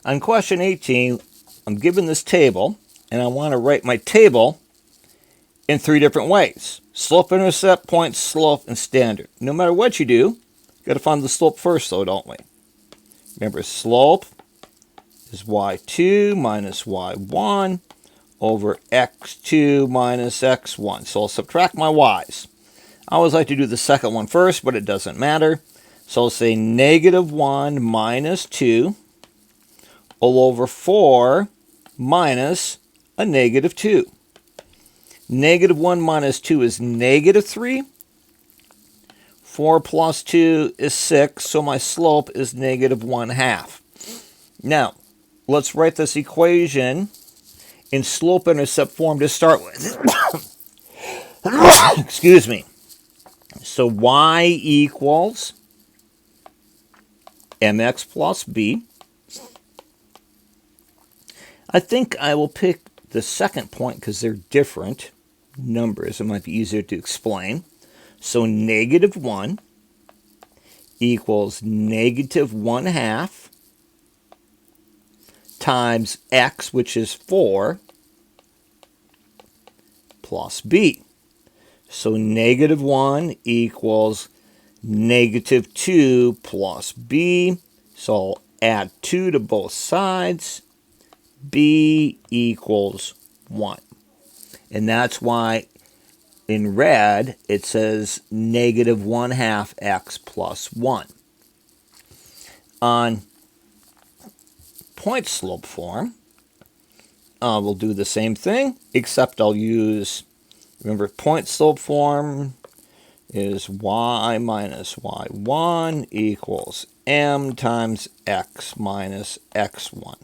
On question 18, I'm given this table, and I want to write my table in 3 different ways. Slope, intercept, point, slope, and standard. No matter what you do, you got to find the slope first, though, don't we? Remember, slope is y2 minus y1 over x2 minus x1. So I'll subtract my y's. I always like to do the second one first, but it doesn't matter. So I'll say negative 1 minus 2 all over 4 minus a negative 2. Negative 1 minus 2 is negative 3. 4 plus 2 is 6, so my slope is negative 1/2. Now, let's write this equation in slope-intercept form to start with. Excuse me. So y equals mx plus b. I think I will pick the second point because they're different numbers. It might be easier to explain. So negative 1 equals negative 1/2 times x, which is 4, plus b. So negative 1 equals negative 2 plus b. So I'll add 2 to both sides. B equals 1. And that's why in red it says negative 1/2 x plus 1. On point slope form, we'll do the same thing, except I'll use, remember, point slope form is y minus y1 equals m times x minus x1.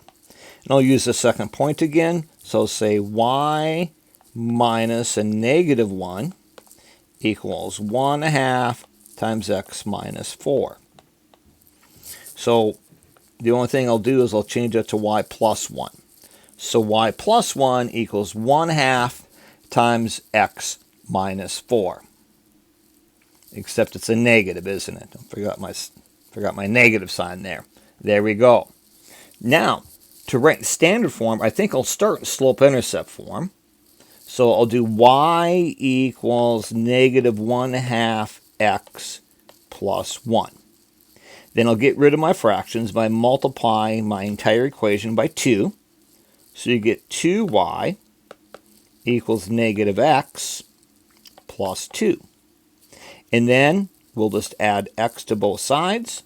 And I'll use the second point again. So I'll say y minus a negative 1 equals 1/2 times x minus 4. So the only thing I'll do is I'll change it to y plus 1. So y plus 1 equals 1/2 times x minus 4. Except it's a negative, isn't it? I forgot my negative sign there. There we go. Now, to write standard form, I think I'll start in slope-intercept form. So I'll do y equals negative 1/2 x plus 1. Then I'll get rid of my fractions by multiplying my entire equation by 2. So you get 2y equals negative x plus 2. And then we'll just add x to both sides.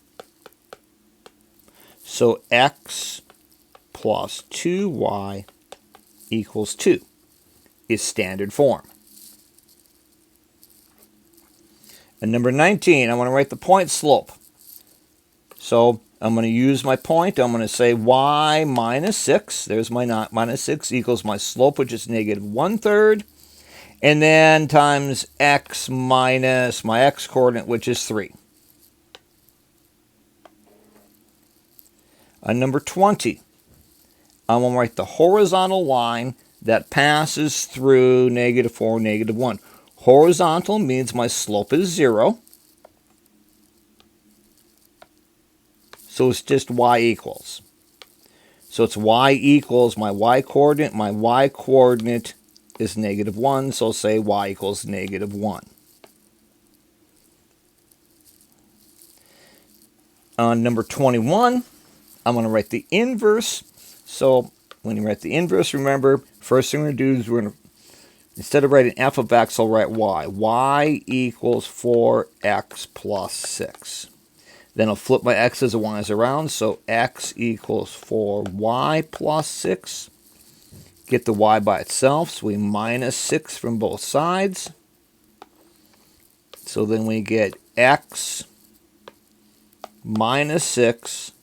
So x plus 2y equals 2 is standard form. And number 19, I want to write the point slope. So I'm going to use my point. I'm going to say y minus 6. There's my minus 6 equals my slope, which is negative 1/3. And then times x minus my x coordinate, which is 3. On number 20, I'm going to write the horizontal line that passes through negative 4, negative 1. Horizontal means my slope is 0. So it's just y equals. So it's y equals my y coordinate. My y coordinate is negative 1, so I'll say y equals negative 1. On number 21, I'm going to write the inverse. So when you write the inverse, remember, first thing we're going to do is we're going to, instead of writing f of x, I'll write y. Y equals 4x plus 6. Then I'll flip my x's and y's around, so x equals 4y plus 6. Get the y by itself, so we minus 6 from both sides. So then we get x minus 6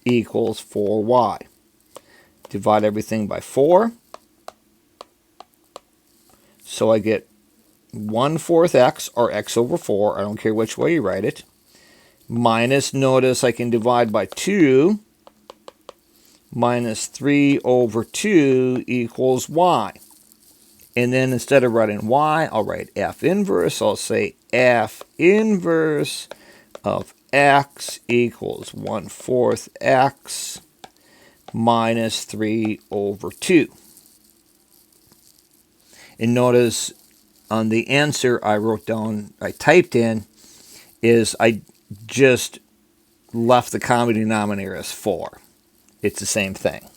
equals 4y. Divide everything by 4. So I get 1/4 x, or x over 4, I don't care which way you write it, minus, notice I can divide by 2, minus 3 over 2 equals y. And then instead of writing y, I'll write f inverse. I'll say f inverse of x equals 1/4 x minus 3 over 2. And notice on the answer I typed in, is I just left the common denominator as 4. It's the same thing.